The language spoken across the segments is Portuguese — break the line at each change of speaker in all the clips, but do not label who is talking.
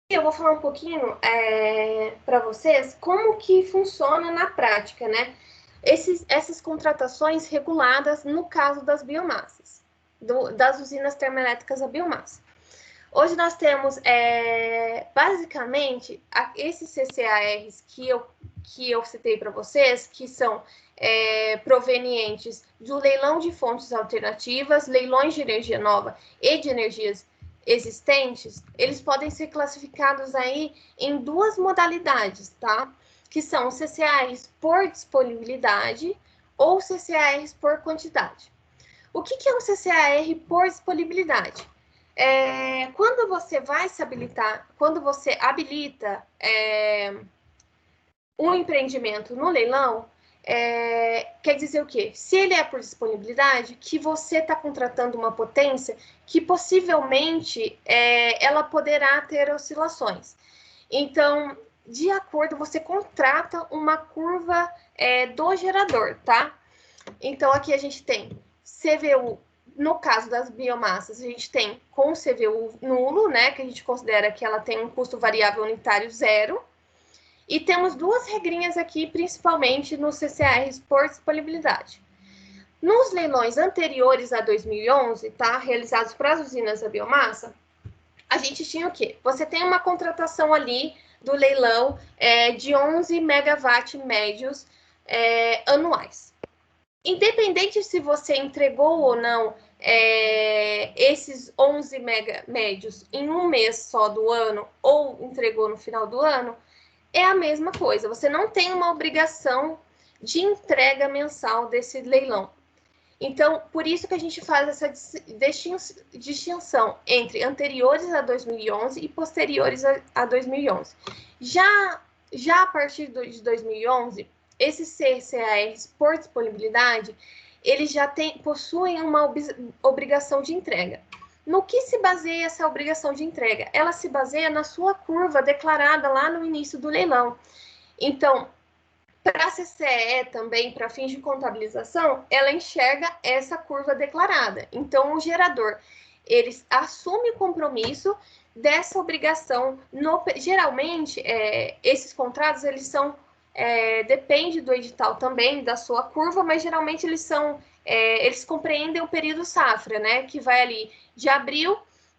eu vou falar um pouquinho para vocês como que funciona na prática, né? Essas contratações reguladas no caso das biomassas, das usinas termoelétricas a biomassa. Hoje nós temos, basicamente, esses CCARs que eu citei para vocês, que são provenientes do leilão de fontes alternativas, leilões de energia nova e de energias existentes, eles podem ser classificados aí em duas modalidades, tá? Que são CCARs por disponibilidade ou CCARs por quantidade. O que é um CCAR por disponibilidade? Quando você vai se habilitar, quando você habilita um empreendimento no leilão, quer dizer o quê? Se ele é por disponibilidade, que você está contratando uma potência que possivelmente ela poderá ter oscilações. Então, de acordo, você contrata uma curva do gerador, tá? Então, aqui a gente tem CVU, no caso das biomassas, a gente tem com CVU nulo, né, que a gente considera que ela tem um custo variável unitário zero, e temos duas regrinhas aqui, principalmente nos CCARs por disponibilidade. Nos leilões anteriores a 2011, tá, realizados para as usinas da biomassa, a gente tinha o quê? Você tem uma contratação ali do leilão de 11 megawatt médios anuais. Independente se você entregou ou não esses 11 mega médios em um mês só do ano ou entregou no final do ano, é a mesma coisa. Você não tem uma obrigação de entrega mensal desse leilão. Então, por isso que a gente faz essa distinção entre anteriores a 2011 e posteriores a 2011. Já a partir de 2011, esses CCARs por disponibilidade, eles já possuem uma obrigação de entrega. No que se baseia essa obrigação de entrega? Ela se baseia na sua curva declarada lá no início do leilão. Então, para a CCE também, para fins de contabilização, ela enxerga essa curva declarada. Então, o gerador, ele assume o compromisso dessa obrigação. Geralmente, esses contratos, eles são... depende do edital também, da sua curva, mas geralmente eles compreendem o período safra, né? Que vai ali de abril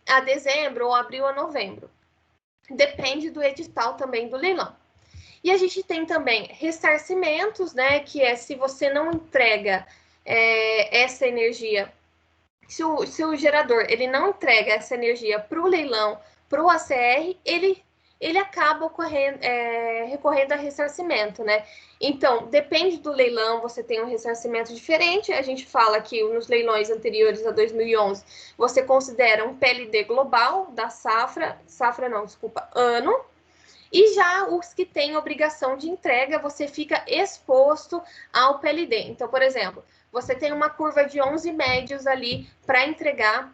a dezembro ou abril a novembro. Depende do edital também do leilão. E a gente tem também ressarcimentos, né? Que é se você não entrega essa energia, se o gerador ele não entrega essa energia para o leilão, para o ACR, ele acaba recorrendo a ressarcimento, né? Então, depende do leilão, você tem um ressarcimento diferente. A gente fala que nos leilões anteriores a 2011, você considera um PLD global da ano. E já os que têm obrigação de entrega, você fica exposto ao PLD. Então, por exemplo, você tem uma curva de 11 médios ali para entregar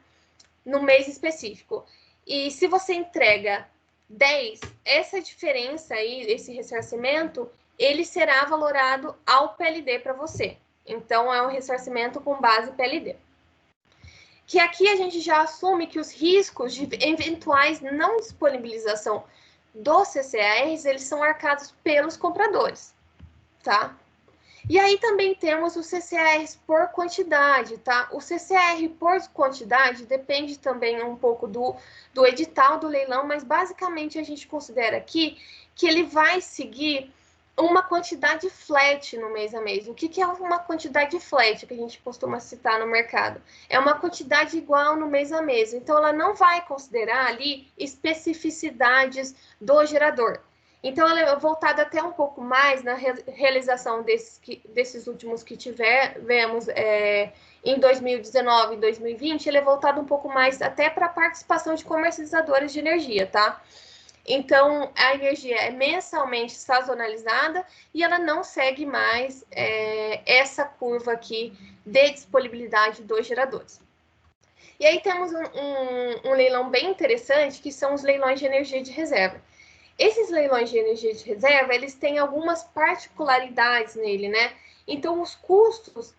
no mês específico. E se você entrega 10, essa diferença aí, esse ressarcimento, ele será valorado ao PLD para você. Então, é um ressarcimento com base PLD. Que aqui a gente já assume que os riscos de eventuais não disponibilização dos CCARs, eles são arcados pelos compradores, tá? E aí também temos os CCARs por quantidade, tá? O CCAR por quantidade depende também um pouco do edital do leilão, mas basicamente a gente considera aqui que ele vai seguir uma quantidade flat no mês a mês. O que é uma quantidade flat que a gente costuma citar no mercado? É uma quantidade igual no mês a mês. Então, ela não vai considerar ali especificidades do gerador. Então, ela é voltada até um pouco mais na realização desses últimos que tivemos em 2019 e 2020. Ele é voltado um pouco mais até para a participação de comercializadores de energia, tá? Então, a energia é mensalmente sazonalizada e ela não segue mais essa curva aqui de disponibilidade dos geradores. E aí temos um leilão bem interessante, que são os leilões de energia de reserva. Esses leilões de energia de reserva, eles têm algumas particularidades nele, né? Então, os custos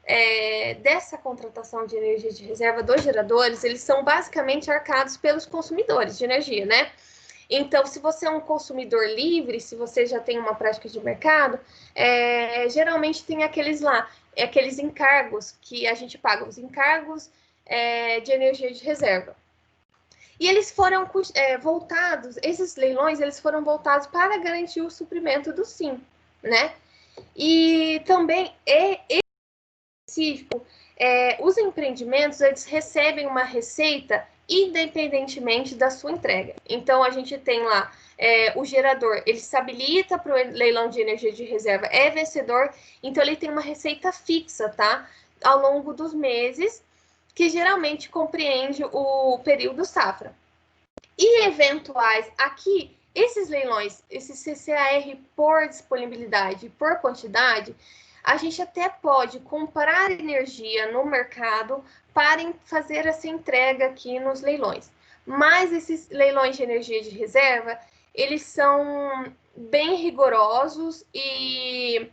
dessa contratação de energia de reserva dos geradores, eles são basicamente arcados pelos consumidores de energia, né? Então, se você é um consumidor livre, se você já tem uma prática de mercado, geralmente tem aqueles lá, aqueles encargos que a gente paga, os encargos de energia de reserva. E eles foram voltados, esses leilões, eles foram voltados para garantir o suprimento do SIM, né? E também específico, os empreendimentos, eles recebem uma receita independentemente da sua entrega. Então, a gente tem lá o gerador, ele se habilita para o leilão de energia de reserva, é vencedor, então ele tem uma receita fixa, tá? Ao longo dos meses, que geralmente compreende o período safra. E eventuais, aqui, esses leilões, esse CCAR por disponibilidade, por quantidade, a gente até pode comprar energia no mercado para fazer essa entrega aqui nos leilões. Mas esses leilões de energia de reserva, eles são bem rigorosos e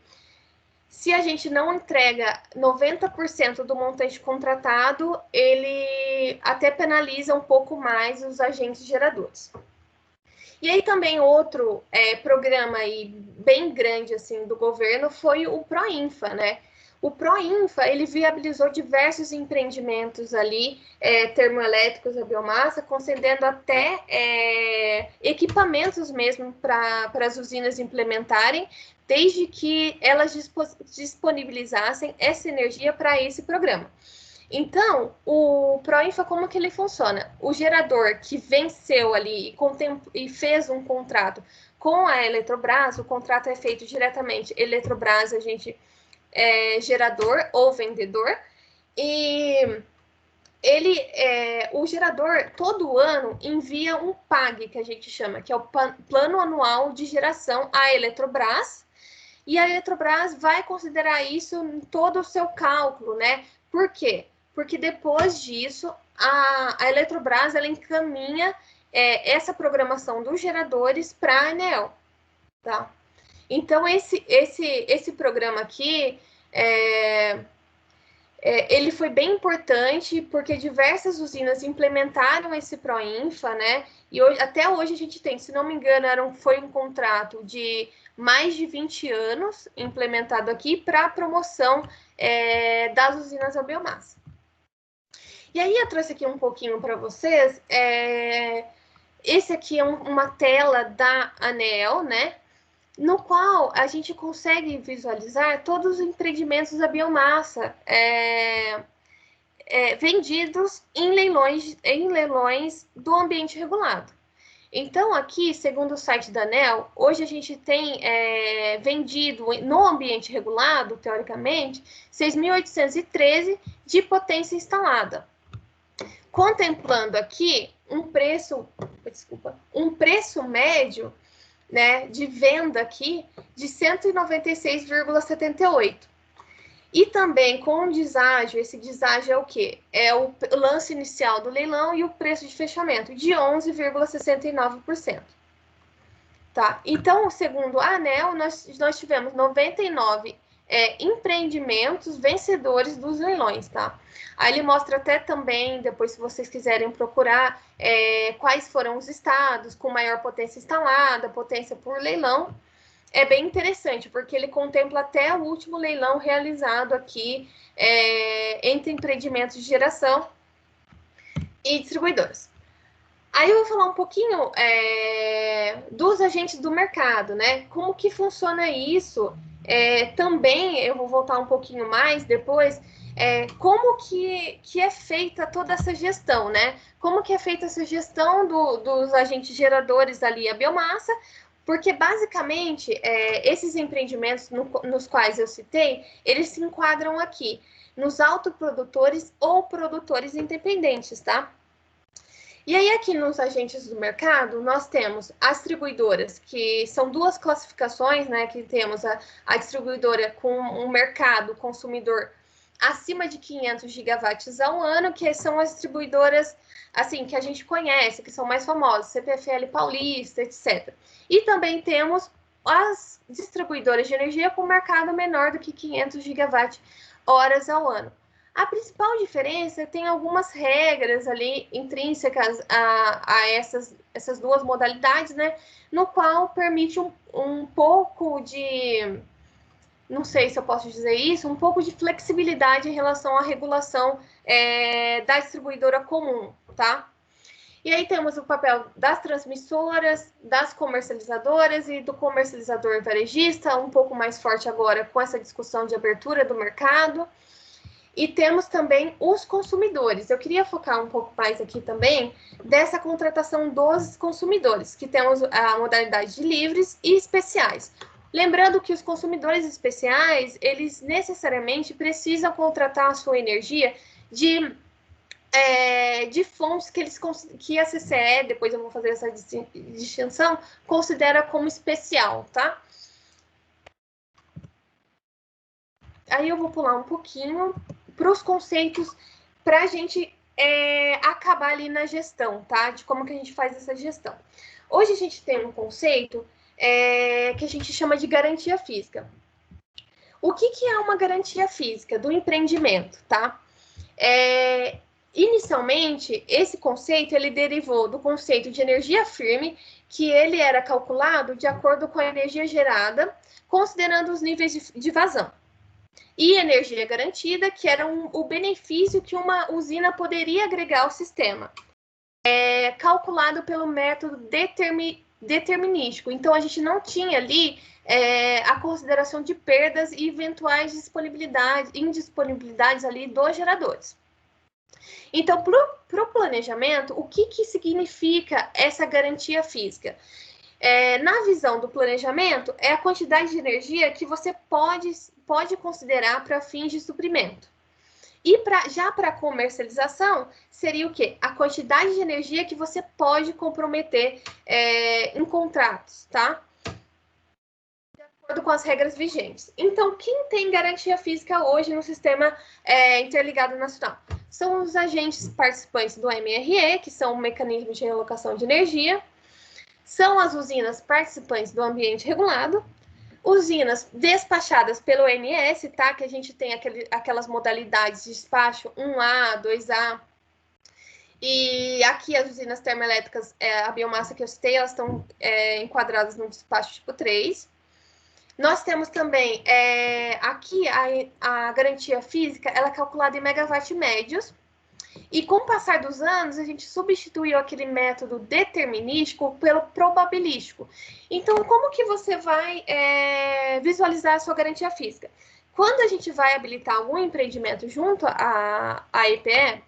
se a gente não entrega 90% do montante contratado, ele até penaliza um pouco mais os agentes geradores. E aí também outro programa aí bem grande assim do governo foi o Proinfa, né? O Proinfa, ele viabilizou diversos empreendimentos ali, termoelétricos a biomassa, concedendo até equipamentos mesmo para as usinas implementarem, desde que elas disponibilizassem essa energia para esse programa. Então, o Proinfa, como que ele funciona? O gerador que venceu ali e fez um contrato com a Eletrobras, o contrato é feito diretamente Eletrobras, a gente gerador ou vendedor, e o gerador todo ano envia um PAG, que a gente chama, que é o Plano Anual de Geração à Eletrobras, e a Eletrobras vai considerar isso em todo o seu cálculo, né? Por quê? Porque depois disso, a Eletrobras ela encaminha essa programação dos geradores para a ANEEL, tá? Então, esse programa aqui, ele foi bem importante, porque diversas usinas implementaram esse Proinfa, né? E até hoje a gente tem, se não me engano, foi um contrato de mais de 20 anos implementado aqui para a promoção das usinas a biomassa. E aí eu trouxe aqui um pouquinho para vocês. Esse aqui é uma tela da ANEEL, né? No qual a gente consegue visualizar todos os empreendimentos da biomassa vendidos em leilões do ambiente regulado. Então, aqui, segundo o site da ANEEL, hoje a gente tem vendido no ambiente regulado, teoricamente, 6.813 de potência instalada. Contemplando aqui um preço médio, né, de venda aqui de 196,78. E também com o deságio, esse deságio é o quê? É o lance inicial do leilão e o preço de fechamento, de 11,69%. Tá? Então, segundo a ANEEL, nós tivemos 99 empreendimentos vencedores dos leilões, tá? Aí ele mostra até também, depois se vocês quiserem procurar, quais foram os estados com maior potência instalada, potência por leilão. É bem interessante, porque ele contempla até o último leilão realizado aqui entre empreendimentos de geração e distribuidoras. Aí eu vou falar um pouquinho dos agentes do mercado, né? Como que funciona isso? Também eu vou voltar um pouquinho mais depois. Como que é feita toda essa gestão, né? Como que é feita essa gestão dos agentes geradores ali, a biomassa, porque basicamente esses empreendimentos nos quais eu citei, eles se enquadram aqui nos autoprodutores ou produtores independentes, tá? E aí, aqui nos agentes do mercado, nós temos as distribuidoras, que são duas classificações, né? Que temos a distribuidora com um mercado consumidor acima de 500 gigawatts ao ano, que são as distribuidoras, assim, que a gente conhece, que são mais famosas, CPFL Paulista, etc. E também temos as distribuidoras de energia com mercado menor do que 500 gigawatt-horas ao ano. A principal diferença tem algumas regras ali intrínsecas a essas duas modalidades, né? No qual permite um pouco de, não sei se eu posso dizer isso, um pouco de flexibilidade em relação à regulação da distribuidora comum, tá? E aí temos o papel das transmissoras, das comercializadoras e do comercializador varejista, um pouco mais forte agora com essa discussão de abertura do mercado. E temos também os consumidores. Eu queria focar um pouco mais aqui também dessa contratação dos consumidores, que temos a modalidade de livres e especiais. Lembrando que os consumidores especiais, eles necessariamente precisam contratar a sua energia de fontes que a CCE, depois eu vou fazer essa distinção, considera como especial, tá? Aí eu vou pular um pouquinho para os conceitos, para a gente acabar ali na gestão, tá? De como que a gente faz essa gestão. Hoje a gente tem um conceito que a gente chama de garantia física. O que é uma garantia física do empreendimento, tá? Inicialmente, esse conceito ele derivou do conceito de energia firme, que ele era calculado de acordo com a energia gerada, considerando os níveis de vazão. E energia garantida, que era o benefício que uma usina poderia agregar ao sistema, calculado pelo método determinístico. Então, a gente não tinha ali a consideração de perdas e eventuais indisponibilidades ali dos geradores. Então, para o planejamento, o que significa essa garantia física? Na visão do planejamento, é a quantidade de energia que você pode considerar para fins de suprimento. E já para a comercialização, seria o quê? A quantidade de energia que você pode comprometer em contratos, tá? De acordo com as regras vigentes. Então, quem tem garantia física hoje no sistema interligado nacional? São os agentes participantes do MRE, que são o mecanismo de realocação de energia, são as usinas participantes do ambiente regulado, usinas despachadas pelo ONS, tá? Que a gente tem aquelas modalidades de despacho 1A, 2A, e aqui as usinas termoelétricas, a biomassa que eu citei, elas estão enquadradas no despacho tipo 3. Nós temos também aqui a garantia física, ela é calculada em megawatt médios, e com o passar dos anos, a gente substituiu aquele método determinístico pelo probabilístico. Então, como que você vai visualizar a sua garantia física? Quando a gente vai habilitar algum empreendimento junto à EPE,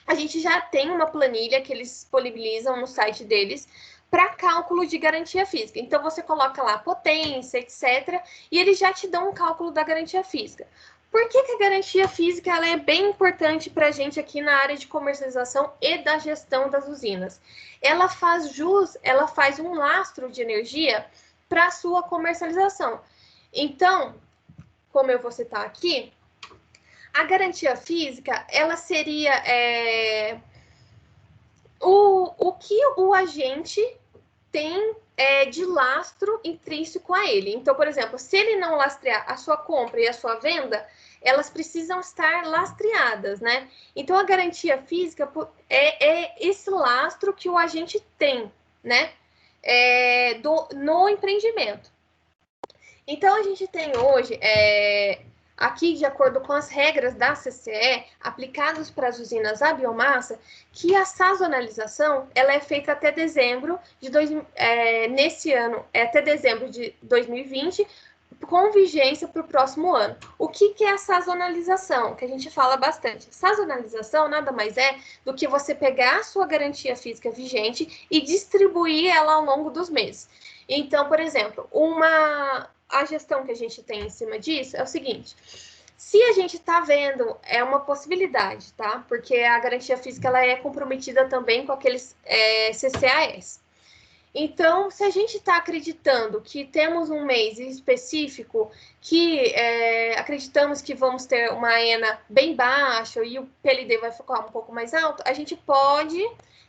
a gente já tem uma planilha que eles disponibilizam no site deles para cálculo de garantia física. Então, você coloca lá potência, etc., e eles já te dão um cálculo da garantia física. Por que a garantia física ela é bem importante para a gente aqui na área de comercialização e da gestão das usinas? Ela faz um lastro de energia para a sua comercialização. Então, como eu vou citar aqui, a garantia física, ela seria o que o agente tem de lastro intrínseco a ele. Então, por exemplo, se ele não lastrear a sua compra e a sua venda, elas precisam estar lastreadas, né? Então, a garantia física é esse lastro que o agente tem, né? No empreendimento. Então, a gente tem hoje, aqui, de acordo com as regras da CCE, aplicadas para as usinas a biomassa, que a sazonalização ela é feita até dezembro nesse ano, até dezembro de 2020, com vigência para o próximo ano. O que é a sazonalização? Que a gente fala bastante. Sazonalização nada mais é do que você pegar a sua garantia física vigente e distribuir ela ao longo dos meses. Então, por exemplo, a gestão que a gente tem em cima disso é o seguinte: se a gente está vendo, é uma possibilidade, tá? Porque a garantia física ela é comprometida também com aqueles CCAS. Então, se a gente está acreditando que temos um mês específico que acreditamos que vamos ter uma ENA bem baixa e o PLD vai ficar um pouco mais alto, a gente pode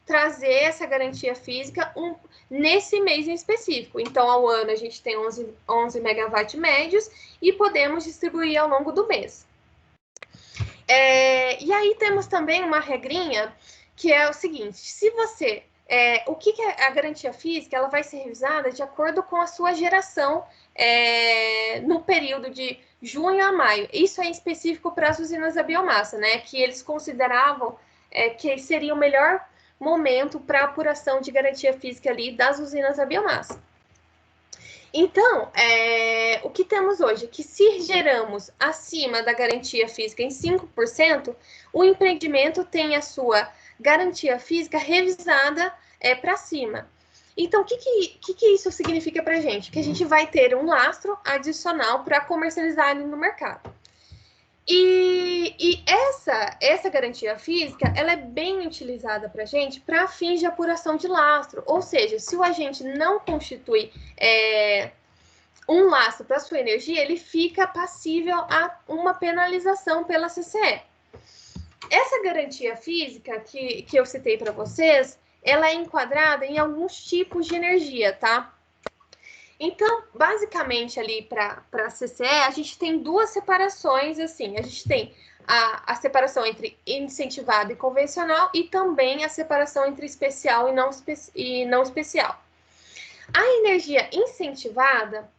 trazer essa garantia física nesse mês em específico. Então, ao ano, a gente tem 11 megawatt médios e podemos distribuir ao longo do mês. E aí temos também uma regrinha que é o seguinte: se você o que é a garantia física? Ela vai ser revisada de acordo com a sua geração no período de junho a maio. Isso é específico para as usinas da biomassa, né? Que eles consideravam que seria o melhor momento para apuração de garantia física ali das usinas da biomassa. Então, o que temos hoje? Que se geramos acima da garantia física em 5%, o empreendimento tem a sua garantia física revisada para cima. Então, o que isso significa para a gente? Que a gente vai ter um lastro adicional para comercializar ele no mercado. E essa garantia física, ela é bem utilizada para a gente para fins de apuração de lastro. Ou seja, se o agente não constitui um lastro para sua energia, ele fica passível a uma penalização pela CCE. Essa garantia física que eu citei para vocês, ela é enquadrada em alguns tipos de energia, tá? Então, basicamente, ali para a CCE, a gente tem duas separações, assim. A gente tem a separação entre incentivada e convencional e também a separação entre especial e não especial. A energia incentivada,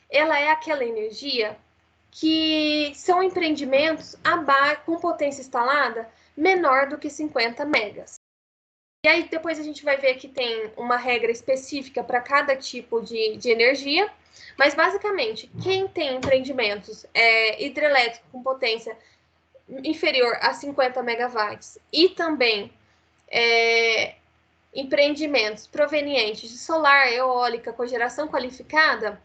ela é aquela energia que são empreendimentos com potência instalada menor do que 50 megas. E aí depois a gente vai ver que tem uma regra específica para cada tipo de energia, mas basicamente quem tem empreendimentos hidrelétricos com potência inferior a 50 megawatts e também empreendimentos provenientes de solar, eólica, cogeração qualificada,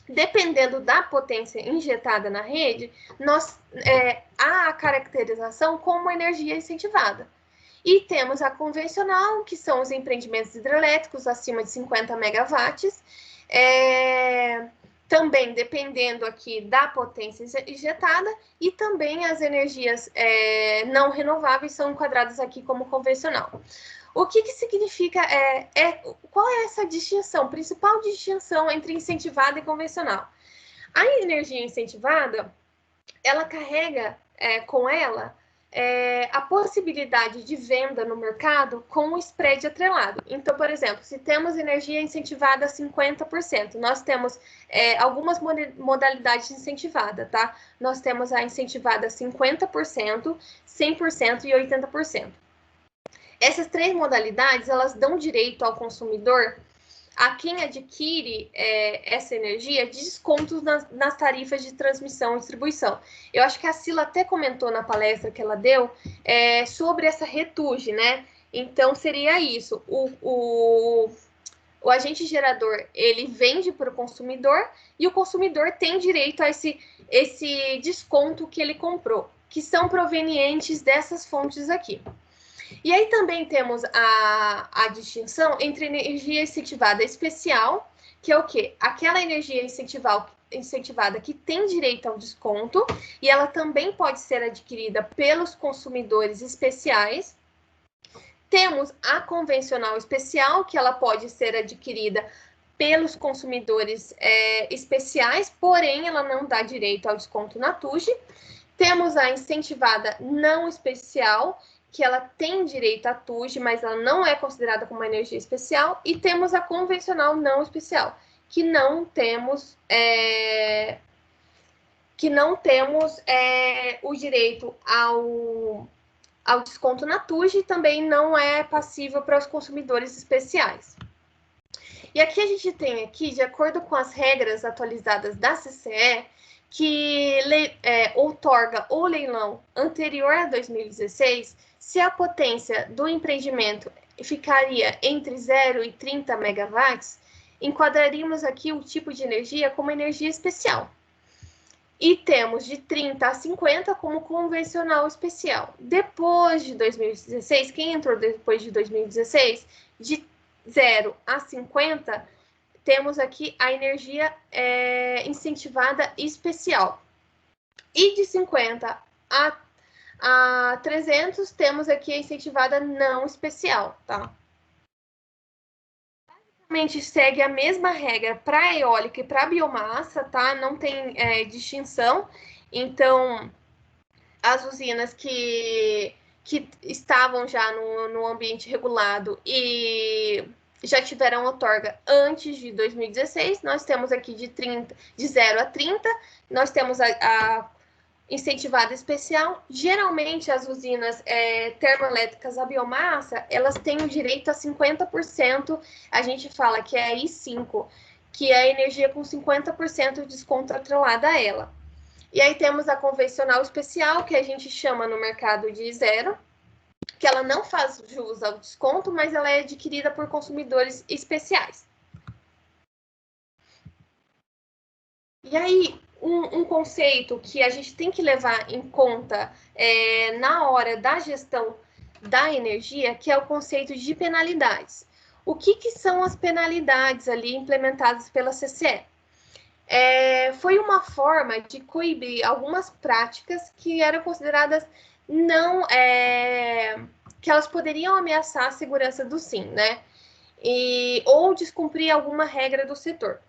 dependendo da potência injetada na rede, há a caracterização como energia incentivada. E temos a convencional, que são os empreendimentos hidrelétricos acima de 50 megawatts, também dependendo aqui da potência injetada, e também as energias não renováveis são enquadradas aqui como convencional. O que significa, qual é essa distinção, principal distinção entre incentivada e convencional? A energia incentivada, ela carrega com ela a possibilidade de venda no mercado com o spread atrelado. Então, por exemplo, se temos energia incentivada a 50%, nós temos algumas modalidades incentivadas, tá? Nós temos a incentivada a 50%, 100% e 80%. Essas três modalidades, elas dão direito ao consumidor, a quem adquire essa energia, de descontos nas tarifas de transmissão e distribuição. Eu acho que a Sila até comentou na palestra que ela deu sobre essa retuge, né? Então, seria isso. O agente gerador, ele vende para o consumidor e o consumidor tem direito a esse desconto que ele comprou, que são provenientes dessas fontes aqui. E aí também temos a distinção entre energia incentivada especial, que é o quê? Aquela energia incentivada que tem direito ao desconto, e ela também pode ser adquirida pelos consumidores especiais. Temos a convencional especial, que ela pode ser adquirida pelos consumidores especiais, porém ela não dá direito ao desconto na TUJ. Temos a incentivada não especial, que ela tem direito à TUJ, mas ela não é considerada como uma energia especial, e temos a convencional não especial, que não temos o direito ao desconto na TUJ e também não é passível para os consumidores especiais. E aqui a gente tem aqui, de acordo com as regras atualizadas da CCE, que outorga o leilão anterior a 2016, se a potência do empreendimento ficaria entre 0 e 30 megawatts, enquadraríamos aqui o tipo de energia como energia especial. E temos de 30 a 50 como convencional especial. Depois de 2016, quem entrou depois de 2016, de 0 a 50, temos aqui a energia incentivada especial. E de 50 a 300, temos aqui a incentivada não especial, tá? Basicamente, segue a mesma regra para a eólica e para a biomassa, tá? Não tem distinção. Então, as usinas que estavam já no ambiente regulado e já tiveram outorga antes de 2016, nós temos aqui de 0 a 30, nós temos a incentivada especial. Geralmente, as usinas termoelétricas a biomassa, elas têm o direito a 50%, a gente fala que é a I5, que é a energia com 50% de desconto atrelada a ela. E aí temos a convencional especial, que a gente chama no mercado de zero, que ela não faz jus ao desconto, mas ela é adquirida por consumidores especiais. E aí, um conceito que a gente tem que levar em conta na hora da gestão da energia, que é o conceito de penalidades. O que são as penalidades ali implementadas pela CCE? Foi uma forma de coibir algumas práticas que eram consideradas não... que elas poderiam ameaçar a segurança do SIM, né? Ou descumprir alguma regra do setor.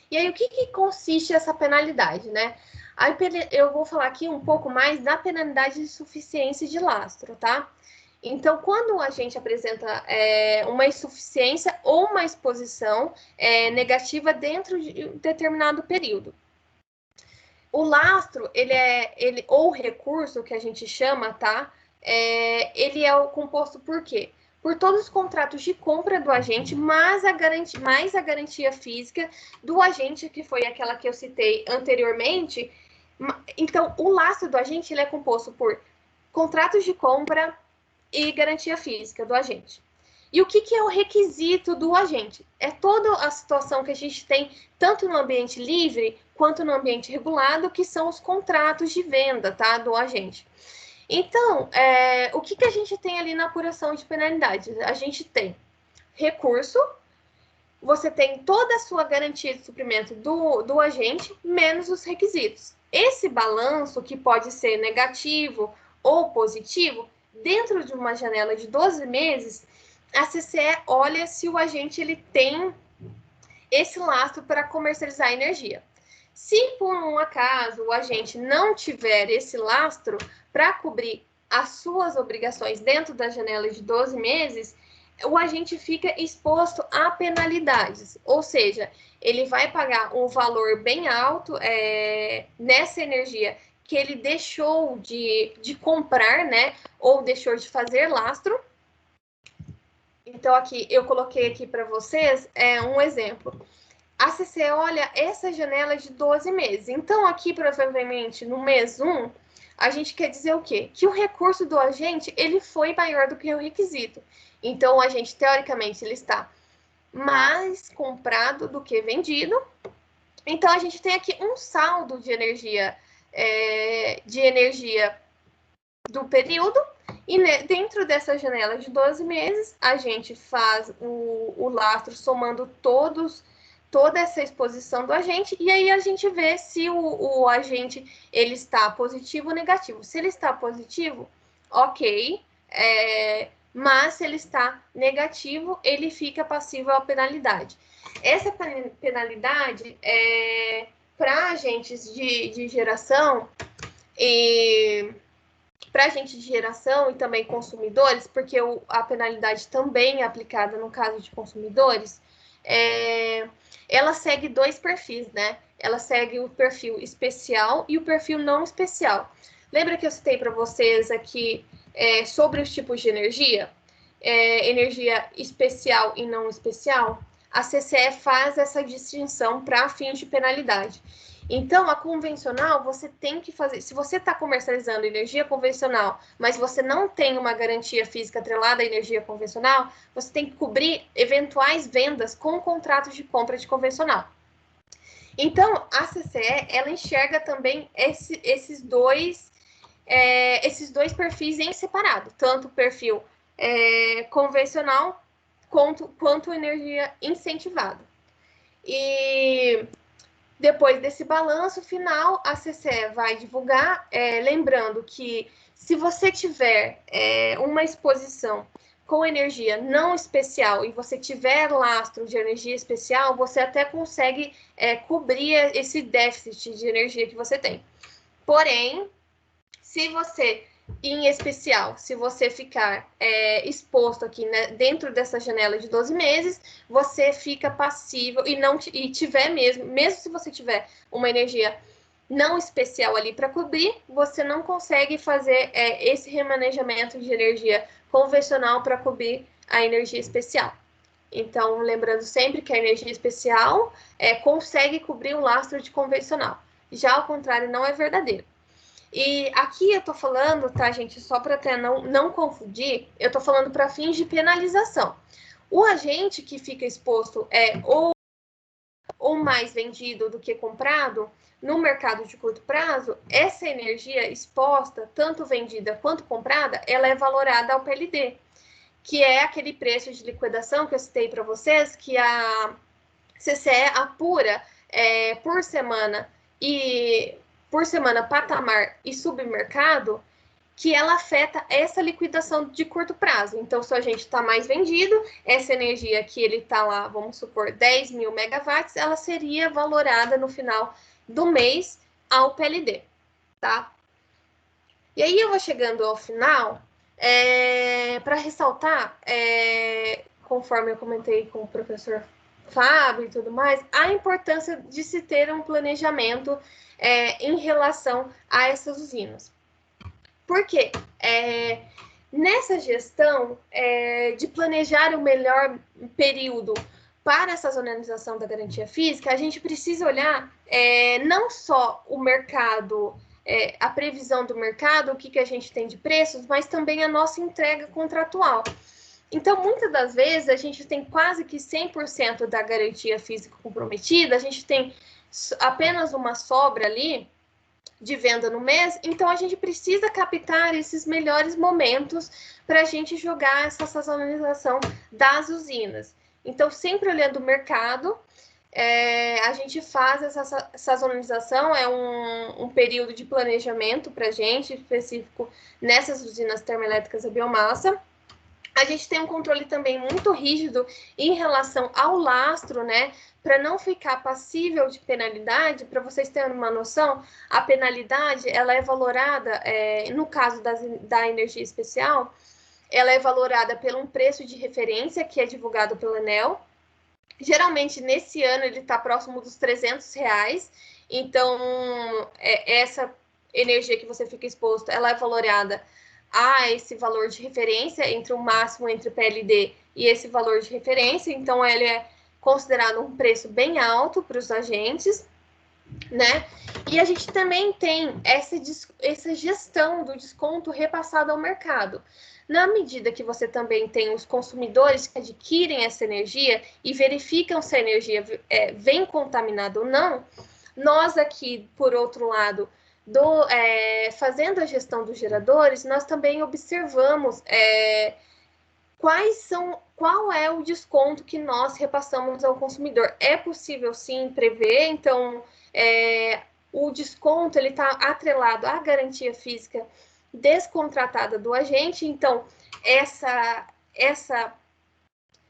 E aí, o que consiste essa penalidade, né? Aí, eu vou falar aqui um pouco mais da penalidade de insuficiência de lastro, tá? Então, quando a gente apresenta uma insuficiência ou uma exposição negativa dentro de um determinado período. O lastro, ou o recurso, que a gente chama, tá? Ele é composto por quê? Por todos os contratos de compra do agente, mais a garantia física do agente, que foi aquela que eu citei anteriormente. Então, o lastro do agente ele é composto por contratos de compra e garantia física do agente. E o que é o requisito do agente? É toda a situação que a gente tem, tanto no ambiente livre quanto no ambiente regulado, que são os contratos de venda, tá, do agente. Então, o que a gente tem ali na apuração de penalidades? A gente tem recurso, você tem toda a sua garantia de suprimento do agente, menos os requisitos. Esse balanço, que pode ser negativo ou positivo, dentro de uma janela de 12 meses, a CCE olha se o agente ele tem esse lastro para comercializar energia. Se por um acaso o agente não tiver esse lastro para cobrir as suas obrigações dentro da janela de 12 meses, o agente fica exposto a penalidades, ou seja, ele vai pagar um valor bem alto nessa energia que ele deixou de comprar, né, ou deixou de fazer lastro. Então, aqui, eu coloquei aqui para vocês um exemplo. A CCE olha essa janela de 12 meses. Então, aqui, provavelmente, no mês 1, a gente quer dizer o quê? Que o recurso do agente, ele foi maior do que o requisito. Então, o agente, teoricamente, ele está mais comprado do que vendido. Então, a gente tem aqui um saldo de energia do período. E dentro dessa janela de 12 meses, a gente faz o lastro somando toda essa exposição do agente, e aí a gente vê se o agente ele está positivo ou negativo. Se ele está positivo, ok, mas se ele está negativo, ele fica passível à penalidade. Essa penalidade para agentes de geração e para agentes de geração e também consumidores, porque a penalidade também é aplicada no caso de consumidores, ela segue dois perfis, né? Ela segue o perfil especial e o perfil não especial. Lembra que eu citei para vocês aqui sobre os tipos de energia? Energia especial e não especial? A CCE faz essa distinção para fins de penalidade. Então, a convencional, você tem que fazer... Se você está comercializando energia convencional, mas você não tem uma garantia física atrelada à energia convencional, você tem que cobrir eventuais vendas com contratos de compra de convencional. Então, a CCE, ela enxerga também esses dois perfis em separado, tanto o perfil convencional quanto energia incentivada. E depois desse balanço final, a CCE vai divulgar, lembrando que se você tiver uma exposição com energia não especial e você tiver lastro de energia especial, você até consegue cobrir esse déficit de energia que você tem. Porém, se você, em especial, se você ficar exposto aqui, né, dentro dessa janela de 12 meses, você fica passível e tiver mesmo se você tiver uma energia não especial ali para cobrir, você não consegue fazer esse remanejamento de energia convencional para cobrir a energia especial. Então, lembrando sempre que a energia especial consegue cobrir o lastro de convencional. Já ao contrário, não é verdadeiro. E aqui eu tô falando, tá, gente, só para até não confundir, eu tô falando para fins de penalização. O agente que fica exposto ou mais vendido do que comprado, no mercado de curto prazo, essa energia exposta, tanto vendida quanto comprada, ela é valorada ao PLD, que é aquele preço de liquidação que eu citei para vocês, que a CCE apura por semana patamar e submercado, que ela afeta essa liquidação de curto prazo. Então, se a gente está mais vendido, essa energia que ele está lá, vamos supor, 10 mil megawatts, ela seria valorada no final do mês ao PLD, tá? E aí eu vou chegando ao final, para ressaltar, conforme eu comentei com o professor Fábio e tudo mais, a importância de se ter um planejamento em relação a essas usinas. Por quê? Nessa gestão de planejar o melhor período para essa sazonalização da garantia física, a gente precisa olhar não só o mercado, a previsão do mercado, o que a gente tem de preços, mas também a nossa entrega contratual. Então, muitas das vezes, a gente tem quase que 100% da garantia física comprometida, a gente tem apenas uma sobra ali de venda no mês, então a gente precisa captar esses melhores momentos para a gente jogar essa sazonalização das usinas. Então, sempre olhando o mercado, a gente faz essa sazonalização, é um período de planejamento para a gente, específico nessas usinas termoelétricas a biomassa. A gente tem um controle também muito rígido em relação ao lastro, né? Para não ficar passível de penalidade, para vocês terem uma noção, a penalidade, ela é valorada, no caso da energia especial, ela é valorada por um preço de referência que é divulgado pelo Enel. Geralmente, nesse ano, ele está próximo dos R$300. Então, essa energia que você fica exposto, ela é valorada a esse valor de referência, entre o máximo entre o PLD e esse valor de referência. Então, ele é considerado um preço bem alto para os agentes, né? E a gente também tem essa gestão do desconto repassado ao mercado. Na medida que você também tem os consumidores que adquirem essa energia e verificam se a energia vem contaminada ou não, nós aqui, por outro lado, fazendo a gestão dos geradores, nós também observamos qual é o desconto que nós repassamos ao consumidor. É possível, sim, prever, então, o desconto está atrelado à garantia física descontratada do agente, então, essa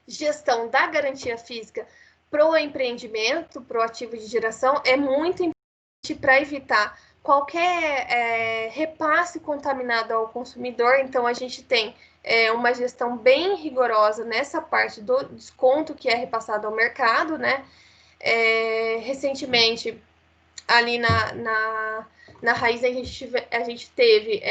gestão da garantia física para o empreendimento, para o ativo de geração, é muito importante para evitar qualquer repasse contaminado ao consumidor. Então, a gente tem uma gestão bem rigorosa nessa parte do desconto que é repassado ao mercado, né? Recentemente, ali na Raiz, a gente teve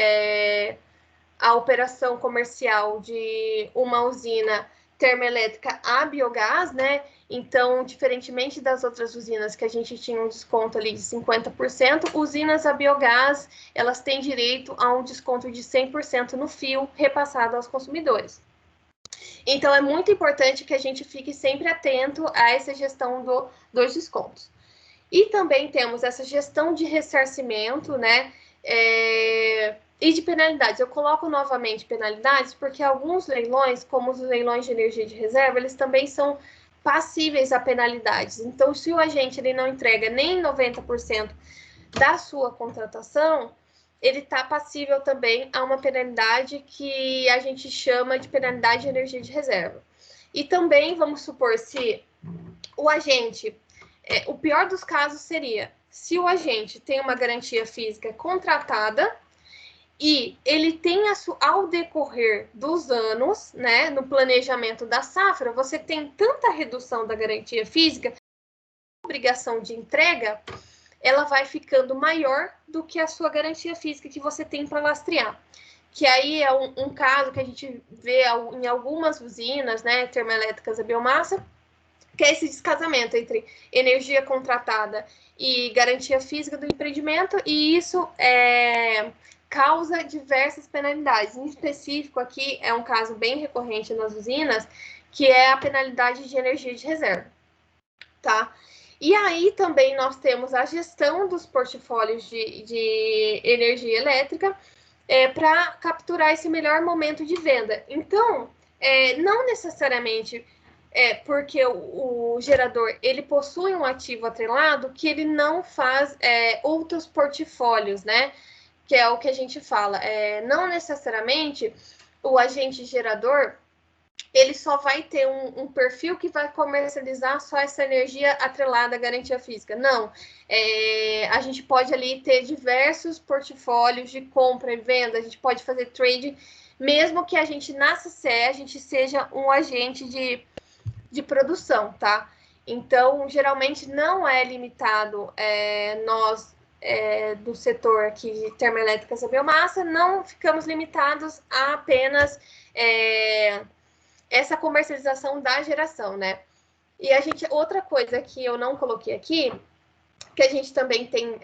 a operação comercial de uma usina termoelétrica a biogás, né? Então, diferentemente das outras usinas que a gente tinha um desconto ali de 50%, usinas a biogás, elas têm direito a um desconto de 100% no fio repassado aos consumidores. Então, é muito importante que a gente fique sempre atento a essa gestão dos descontos. E também temos essa gestão de ressarcimento, né? E de penalidades. Eu coloco novamente penalidades porque alguns leilões, como os leilões de energia de reserva, eles também são passíveis a penalidades. Então, se o agente ele não entrega nem 90% da sua contratação, ele está passível também a uma penalidade que a gente chama de penalidade de energia de reserva. E também, vamos supor, se o agente... o pior dos casos seria se o agente tem uma garantia física contratada E ele tem, ao decorrer dos anos, né, no planejamento da safra, você tem tanta redução da garantia física, a obrigação de entrega, ela vai ficando maior do que a sua garantia física que você tem para lastrear. Que aí é um caso que a gente vê em algumas usinas, né, termoelétricas a biomassa, que é esse descasamento entre energia contratada e garantia física do empreendimento, e isso causa diversas penalidades. Em específico, aqui é um caso bem recorrente nas usinas, que é a penalidade de energia de reserva, tá? E aí também nós temos a gestão dos portfólios de energia elétrica para capturar esse melhor momento de venda. Então, não necessariamente porque o gerador ele possui um ativo atrelado que ele não faz outros portfólios, né? Que é o que a gente fala. Não necessariamente o agente gerador ele só vai ter um perfil que vai comercializar só essa energia atrelada à garantia física. Não. A gente pode ali ter diversos portfólios de compra e venda, a gente pode fazer trade, mesmo que a gente, na CCE, a gente seja um agente de produção, tá? Então, geralmente não é limitado, nós do setor aqui de termoelétricas a biomassa, não ficamos limitados a apenas essa comercialização da geração, né? E outra coisa que eu não coloquei aqui, que a gente também tem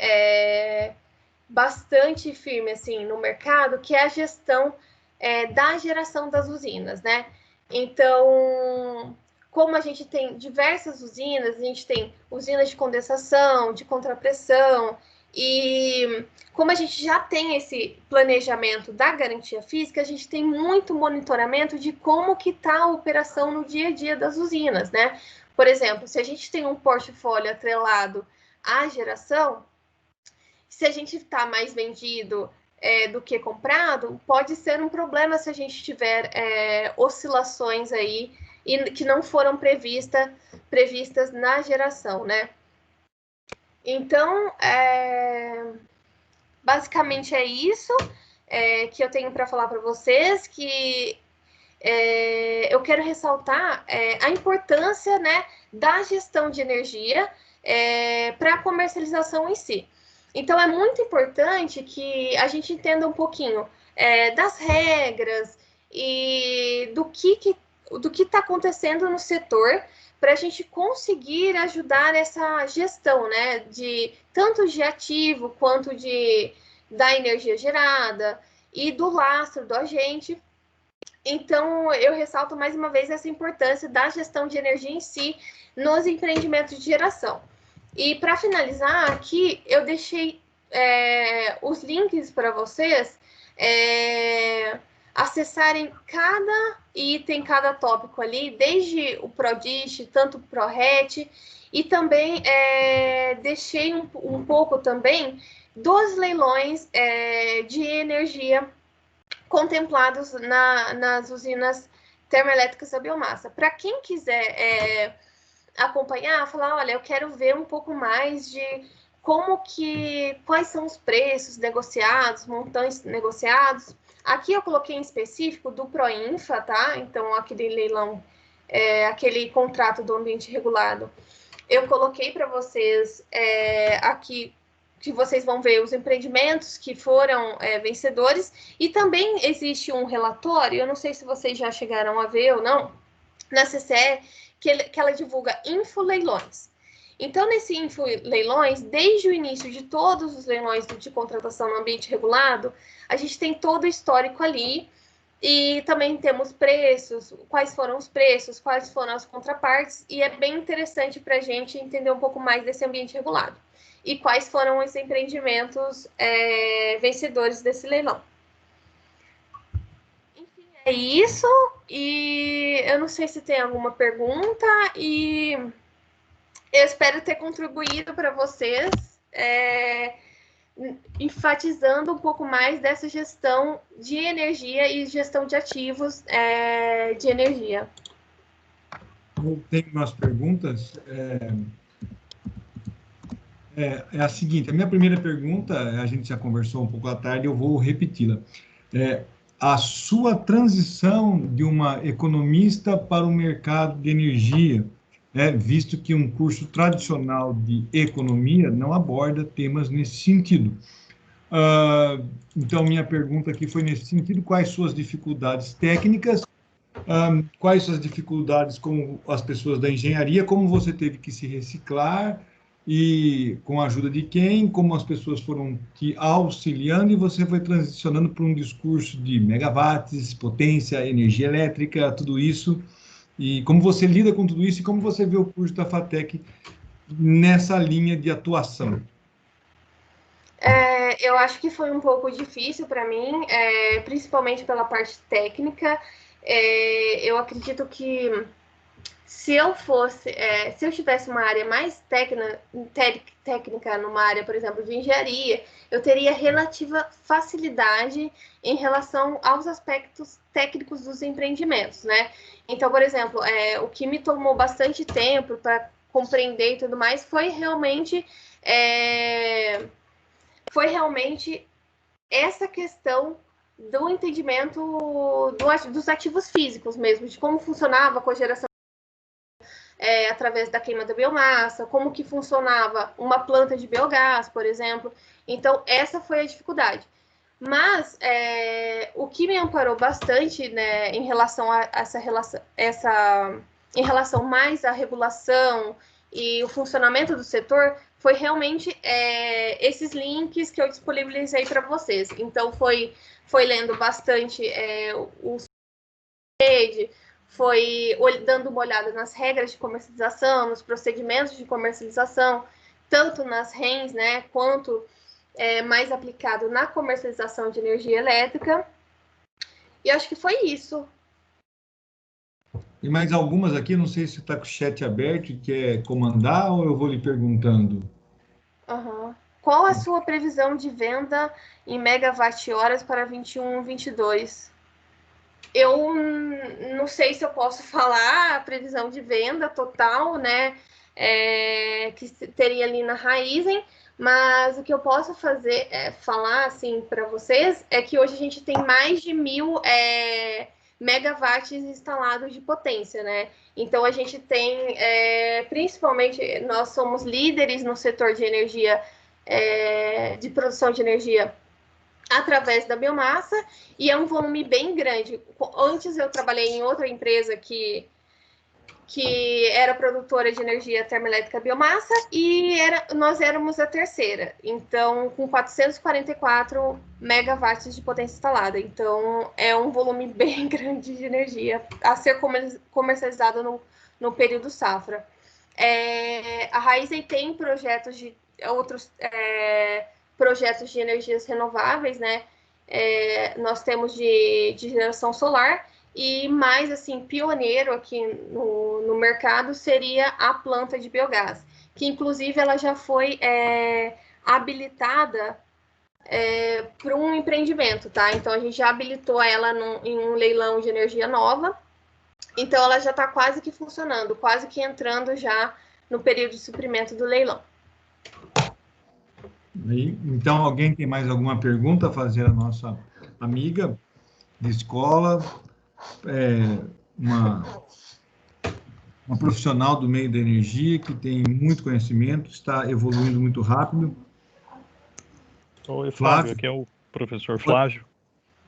bastante firme assim no mercado, que é a gestão da geração das usinas, né? Então, como a gente tem diversas usinas, a gente tem usinas de condensação, de contrapressão, e como a gente já tem esse planejamento da garantia física, a gente tem muito monitoramento de como que está a operação no dia a dia das usinas, né? Por exemplo, se a gente tem um portfólio atrelado à geração, se a gente está mais vendido do que comprado, pode ser um problema se a gente tiver oscilações aí e que não foram previstas na geração, né? Então, basicamente é isso que eu tenho para falar para vocês, que eu quero ressaltar a importância, né, da gestão de energia para a comercialização em si. Então, é muito importante que a gente entenda um pouquinho das regras e do que está acontecendo no setor, para a gente conseguir ajudar essa gestão, né, tanto de ativo quanto da energia gerada e do lastro do agente. Então, eu ressalto mais uma vez essa importância da gestão de energia em si nos empreendimentos de geração. E para finalizar aqui, eu deixei os links para vocês acessarem cada item, cada tópico ali, desde o ProDish, tanto o ProRet, e também deixei um pouco também dos leilões de energia contemplados nas usinas termoelétricas a biomassa. Para quem quiser acompanhar, falar, olha, eu quero ver um pouco mais de quais são os preços negociados, montantes negociados. Aqui eu coloquei em específico do Proinfa, tá? Então, aquele leilão, aquele contrato do ambiente regulado. Eu coloquei para vocês aqui, que vocês vão ver os empreendimentos que foram vencedores, e também existe um relatório, eu não sei se vocês já chegaram a ver ou não, na CCE, que ela divulga infoleilões. Então, nesse infoleilões, desde o início de todos os leilões de contratação no ambiente regulado, a gente tem todo o histórico ali, e também temos preços, quais foram os preços, quais foram as contrapartes, e é bem interessante para a gente entender um pouco mais desse ambiente regulado. E quais foram os empreendimentos vencedores desse leilão. Enfim, é isso. E eu não sei se tem alguma pergunta, e eu espero ter contribuído para vocês, enfatizando um pouco mais dessa gestão de energia e gestão de ativos de energia.
Eu tenho umas perguntas. É a seguinte, a minha primeira pergunta, a gente já conversou um pouco à tarde, eu vou repeti-la. É, a sua transição de uma economista para o mercado de energia, visto que um curso tradicional de economia não aborda temas nesse sentido. Ah, então, minha pergunta aqui foi nesse sentido: quais suas dificuldades técnicas, quais suas dificuldades com as pessoas da engenharia, como você teve que se reciclar e com a ajuda de quem, como as pessoas foram te auxiliando e você foi transicionando para um discurso de megawatts, potência, energia elétrica, tudo isso, e como você lida com tudo isso e como você vê o curso da FATEC nessa linha de atuação.
Eu acho que foi um pouco difícil para mim, principalmente pela parte técnica. Eu acredito que se eu fosse, se eu tivesse uma área mais técnica numa área, por exemplo, de engenharia, eu teria relativa facilidade em relação aos aspectos técnicos dos empreendimentos, né? Então, por exemplo, o que me tomou bastante tempo para compreender e tudo mais foi realmente essa questão do entendimento dos ativos físicos mesmo, de como funcionava a cogeração através da queima da biomassa, como que funcionava uma planta de biogás, por exemplo. Então, essa foi a dificuldade. Mas o que me amparou bastante, né, em relação a em relação mais à regulação e o funcionamento do setor, foi realmente esses links que eu disponibilizei para vocês. Então, foi lendo bastante o rede, foi dando uma olhada nas regras de comercialização, nos procedimentos de comercialização, tanto nas RENs, né, quanto mais aplicado na comercialização de energia elétrica. E acho que foi isso.
Tem mais algumas aqui, não sei se está com o chat aberto e quer comandar ou eu vou lhe perguntando.
Uhum. Qual a sua previsão de venda em megawatt-horas para 21, 22? Eu não sei se eu posso falar a previsão de venda total, né? Que teria ali na Raizen, mas o que eu posso fazer falar assim para vocês é que hoje a gente tem mais de 1.000 megawatts instalados de potência, né? Então a gente tem, principalmente, nós somos líderes no setor de energia, de produção de energia através da biomassa, e é um volume bem grande. Antes eu trabalhei em outra empresa que era produtora de energia termoelétrica biomassa, e nós éramos a terceira, então com 444 megawatts de potência instalada. Então é um volume bem grande de energia a ser comercializado no período safra. A Raizen tem projetos de outros projetos de energias renováveis, né? Nós temos de geração solar, e mais assim, pioneiro aqui no mercado seria a planta de biogás, que inclusive ela já foi habilitada para um empreendimento, tá? Então a gente já habilitou ela em um leilão de energia nova, então ela já está quase que funcionando, quase que entrando já no período de suprimento do leilão.
Então, alguém tem mais alguma pergunta a fazer à nossa amiga de escola, uma profissional do meio da energia que tem muito conhecimento, está evoluindo muito rápido?
Oi, Flávio, aqui é o professor Flávio.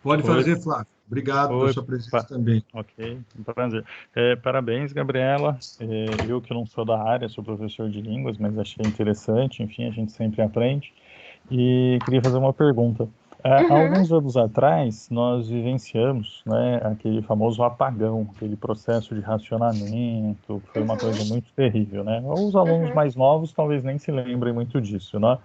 Pode fazer, Flávio. Obrigado pela sua presença também.
Ok, um prazer. Parabéns, Gabriela. Eu que não sou da área, sou professor de línguas, mas achei interessante, enfim, a gente sempre aprende. E queria fazer uma pergunta. Há alguns anos atrás, nós vivenciamos, né, aquele famoso apagão, aquele processo de racionamento, que foi uma coisa muito terrível, né? Os alunos mais novos talvez nem se lembrem muito disso, né?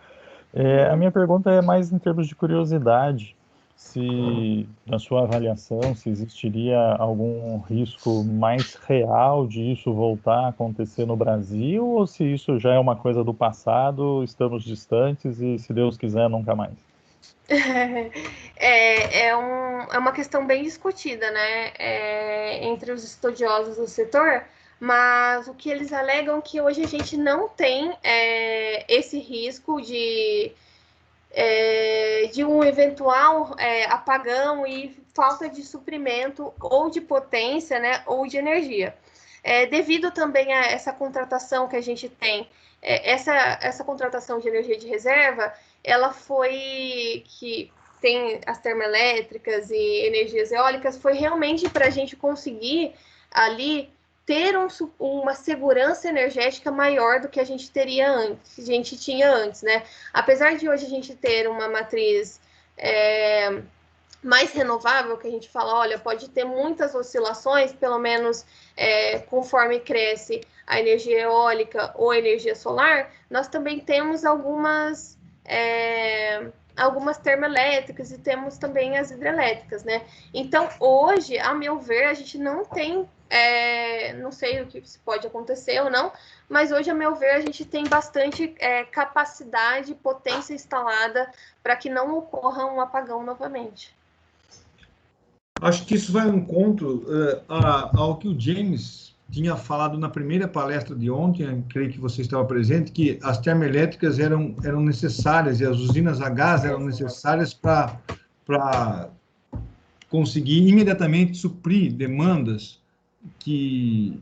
A minha pergunta é mais em termos de curiosidade, se, na sua avaliação, se existiria algum risco mais real de isso voltar a acontecer no Brasil, ou se isso já é uma coisa do passado, estamos distantes e, se Deus quiser, nunca mais?
É uma questão bem discutida, né, entre os estudiosos do setor, mas o que eles alegam é que hoje a gente não tem esse risco de um eventual apagão e falta de suprimento ou de potência, né, ou de energia. Devido também a essa contratação que a gente tem, essa contratação de energia de reserva, ela foi que tem as termoelétricas e energias eólicas, foi realmente para a gente conseguir ali ter uma segurança energética maior do que a gente teria antes, a gente tinha antes, né? Apesar de hoje a gente ter uma matriz mais renovável, que a gente fala, olha, pode ter muitas oscilações, pelo menos conforme cresce a energia eólica ou a energia solar, nós também temos algumas termoelétricas e temos também as hidrelétricas, né? Então, hoje, a meu ver, a gente não tem, não sei o que pode acontecer ou não, mas hoje, a meu ver, a gente tem bastante capacidade, potência instalada para que não ocorra um apagão novamente.
Acho que isso vai ao encontro ao que o James tinha falado na primeira palestra de ontem, creio que você estava presente, que as termoelétricas eram necessárias e as usinas a gás eram necessárias para conseguir imediatamente suprir demandas que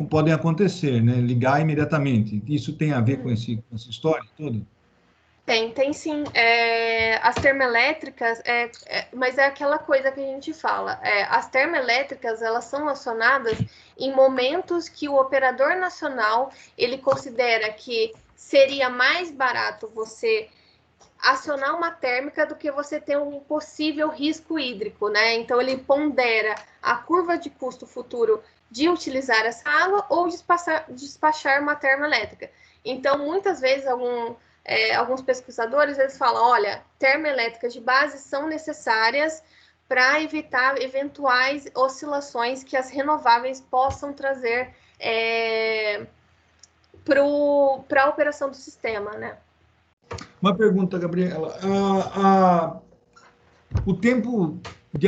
podem acontecer, né? Ligar imediatamente. Isso tem a ver com essa história toda?
Tem sim. As termoelétricas, mas é aquela coisa que a gente fala. As termoelétricas, elas são acionadas em momentos que o operador nacional, ele considera que seria mais barato você acionar uma térmica do que você ter um possível risco hídrico, né? Então, ele pondera a curva de custo futuro de utilizar essa água ou despachar uma termoelétrica. Então, muitas vezes, alguns pesquisadores, eles falam, olha, termoelétricas de base são necessárias para evitar eventuais oscilações que as renováveis possam trazer para a operação do sistema, né?
Uma pergunta, Gabriela. O tempo de,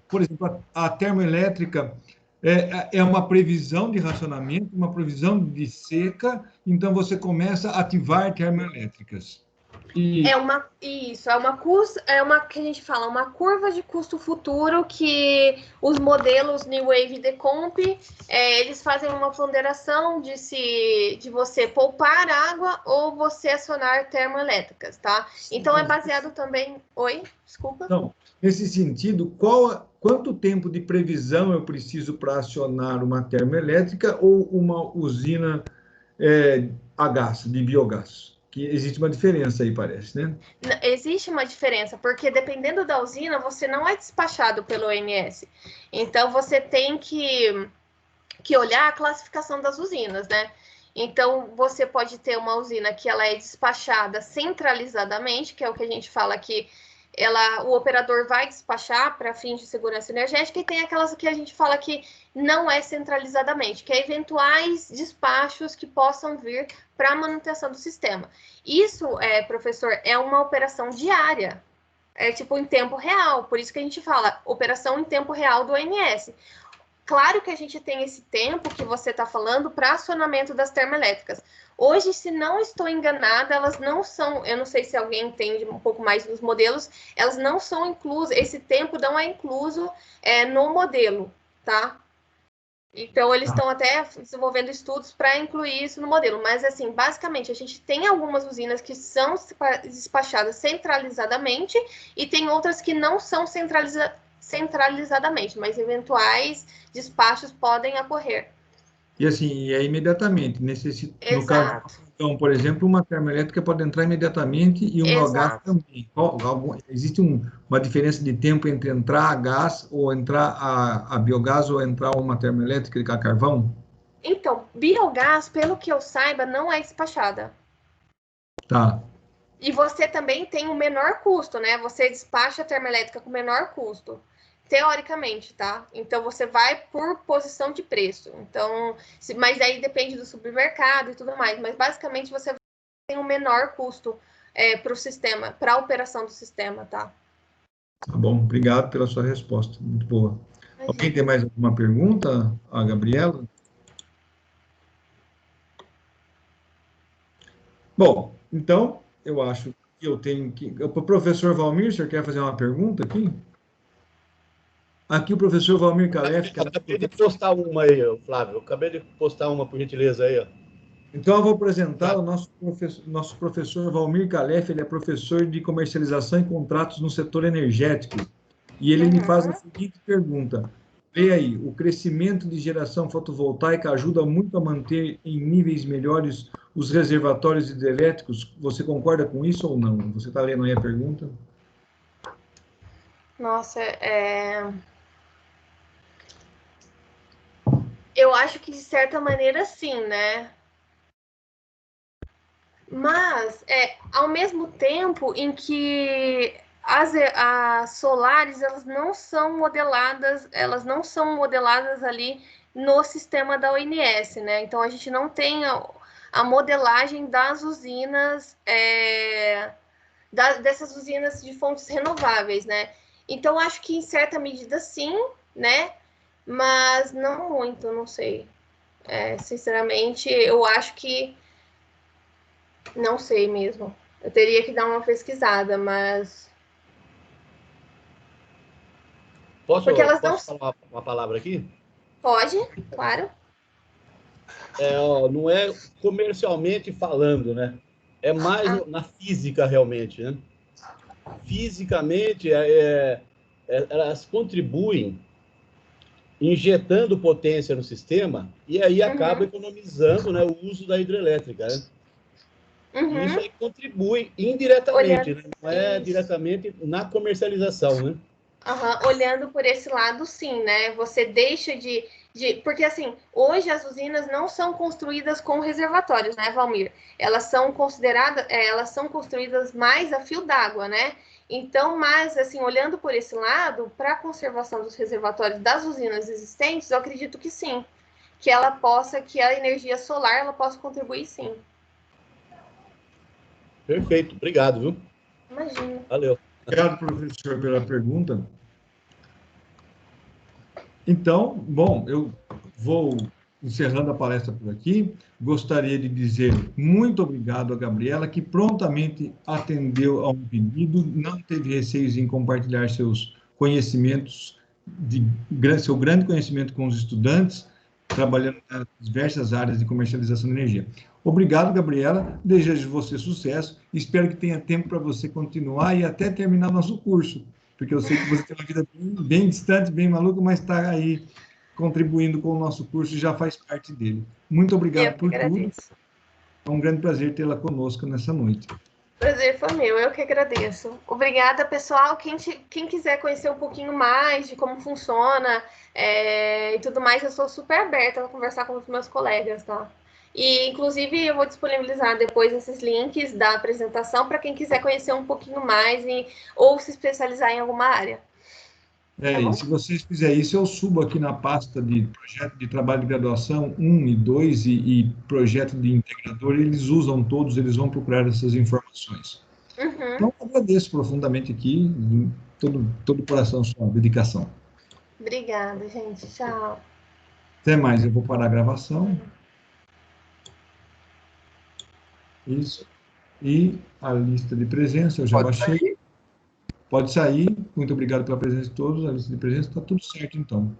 por exemplo, a termoelétrica é uma previsão de racionamento, uma previsão de seca, então você começa a ativar termoelétricas.
É uma que a gente fala, uma curva de custo futuro que os modelos New Wave e Decomp, eles fazem uma ponderação de você poupar água ou você acionar termoelétricas, tá? Então, é baseado também... Oi? Desculpa.
Não, nesse sentido, quanto tempo de previsão eu preciso para acionar uma termoelétrica ou uma usina a gás, de biogás? Que existe uma diferença aí, parece, né?
Existe uma diferença, porque dependendo da usina, você não é despachado pelo ONS. Então, você tem que olhar a classificação das usinas, né? Então, você pode ter uma usina que ela é despachada centralizadamente, que é o que a gente fala aqui, o operador vai despachar para fins de segurança energética, e tem aquelas que a gente fala que não é centralizadamente, que é eventuais despachos que possam vir para a manutenção do sistema. Isso, professor, é uma operação diária, tipo em tempo real, por isso que a gente fala operação em tempo real do ONS. Claro que a gente tem esse tempo que você está falando para acionamento das termoelétricas. Hoje, se não estou enganada, elas não são, eu não sei se alguém entende um pouco mais dos modelos, elas não são inclusas, esse tempo não é incluso no modelo, tá? Então, eles estão até desenvolvendo estudos para incluir isso no modelo. Mas, assim, basicamente, a gente tem algumas usinas que são despachadas centralizadamente e tem outras que não são centralizadamente, mas eventuais despachos podem ocorrer.
E assim, imediatamente. No caso,
Exato.
então, por exemplo, uma termoelétrica pode entrar imediatamente e uma gás também. Existe uma diferença de tempo entre entrar a gás ou entrar a biogás ou entrar uma termoelétrica a carvão?
Então, biogás, pelo que eu saiba, não é despachada.
Tá.
E você também tem o menor custo, né? Você despacha a termoelétrica com menor custo. Teoricamente, tá? Então, você vai por posição de preço. Então, mas aí depende do supermercado e tudo mais. Mas, basicamente, você tem um menor custo para o sistema, para a operação do sistema, tá?
Tá bom, obrigado pela sua resposta. Muito boa. Alguém tem mais alguma pergunta? A Gabriela? Bom, então, eu acho que eu tenho que... O professor Valmir, o senhor quer fazer uma pergunta aqui? Aqui o professor Valmir Calef...
Acabei de postar uma aí, Flávio. Eu acabei de postar uma, por gentileza, aí, ó.
Então, eu vou apresentar o nosso professor Valmir Calef, ele é professor de comercialização e contratos no setor energético. E ele me faz a seguinte pergunta. Vê aí, o crescimento de geração fotovoltaica ajuda muito a manter em níveis melhores os reservatórios hidrelétricos. Você concorda com isso ou não? Você está lendo aí a pergunta?
Nossa, eu acho que de certa maneira sim, né? Mas, ao mesmo tempo em que as solares, elas não são modeladas ali no sistema da ONS, né? Então, a gente não tem a modelagem das usinas, dessas usinas de fontes renováveis, né? Então, acho que em certa medida sim, né? Mas não muito, não sei. Sinceramente, eu acho que não sei mesmo. Eu teria que dar uma pesquisada, mas...
Posso
Porque elas não...
falar uma palavra aqui?
Pode, claro.
Não é comercialmente falando, né? É mais na física, realmente, né? Fisicamente, elas contribuem injetando potência no sistema e aí acaba economizando, né, o uso da hidrelétrica, né? E isso aí contribui indiretamente, né? Não é diretamente na comercialização, né?
Olhando por esse lado, sim, né? Você deixa de... Porque, assim, hoje as usinas não são construídas com reservatórios, né, Valmir? Elas são construídas mais a fio d'água, né? Então, mas, assim, olhando por esse lado, para a conservação dos reservatórios das usinas existentes, eu acredito que sim. Que a energia solar, ela possa contribuir, sim.
Perfeito, obrigado, viu?
Imagina.
Valeu.
Obrigado, professor, pela pergunta. Então, bom, eu vou encerrando a palestra por aqui. Gostaria de dizer muito obrigado a Gabriela, que prontamente atendeu ao pedido, não teve receios em compartilhar seus conhecimentos, seu grande conhecimento com os estudantes, trabalhando nas diversas áreas de comercialização de energia. Obrigado, Gabriela. Desejo você sucesso. Espero que tenha tempo para você continuar e até terminar nosso curso, porque eu sei que você tem uma vida bem distante, bem maluca, mas está aí contribuindo com o nosso curso e já faz parte dele. Muito obrigado por tudo. É um grande prazer tê-la conosco nessa noite.
Prazer foi meu, eu que agradeço. Obrigada, pessoal. Quem quiser conhecer um pouquinho mais de como funciona e tudo mais, eu sou super aberta a conversar com os meus colegas, tá? E, inclusive, eu vou disponibilizar depois esses links da apresentação para quem quiser conhecer um pouquinho mais ou se especializar em alguma área.
E se vocês fizerem isso, eu subo aqui na pasta de projeto de trabalho de graduação 1 e 2 e projeto de integrador, eles usam todos, eles vão procurar essas informações. Então, agradeço profundamente aqui, todo o coração, sua dedicação.
Obrigada, gente. Tchau.
Até mais, eu vou parar a gravação. Isso. E a lista de presença, eu já baixei. Pode sair. Muito obrigado pela presença de todos. A lista de presença está tudo certo, então.